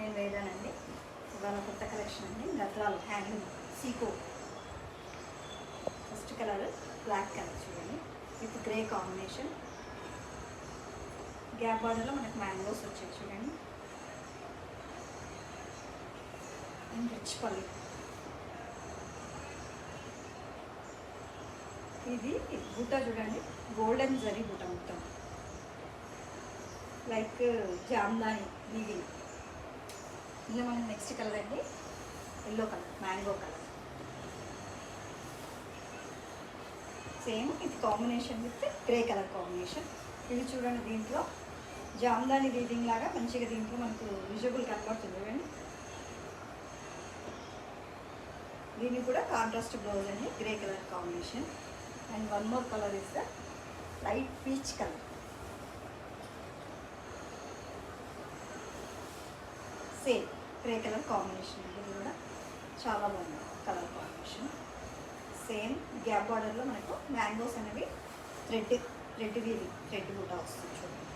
నేను వేదానండి. ఇవాళ కొత్త కలెక్షన్ అండి. గద్వాల్ హ్యాండ్లూమ్ సీకో. ఫస్ట్ కలర్ బ్లాక్ కలర్ చూడండి, విత్ గ్రే కాంబినేషన్. గ్యాప్ బార్డర్లో మనకు మ్యాంగోస్ వచ్చాయి చూడండి. అండ్ రిచ్ పల్లి. ఇది బూట చూడండి, గోల్డెన్ జరీ బూట మొత్తం, లైక్ జామ్దాని వీవింగ్. ఇలా మనం నెక్స్ట్ కలర్ అండి yellow colour, mango colour. Same ఇది combination with grey colour combination. ఇది చూడండి, దీంట్లో జామ్దాని వీవింగ్ లాగా మంచిగా దీంట్లో మనకు విజువల్ కనబడుతుంది చూడండి. దీనికి కూడా కాంట్రాస్ట్ బ్లౌజ్ అండి, grey colour combination. And one more colour is the light peach colour. Same grey colour combination అండి. ఇది కూడా చాలా బాగుంది కలర్ కాంబినేషన్. సేమ్ గ్యాప్ బార్డర్లో మనకు మ్యాంగోస్ అనేవి థ్రెడ్ వీవింగ్, థ్రెడ్ కూడా వస్తుంది చూడండి.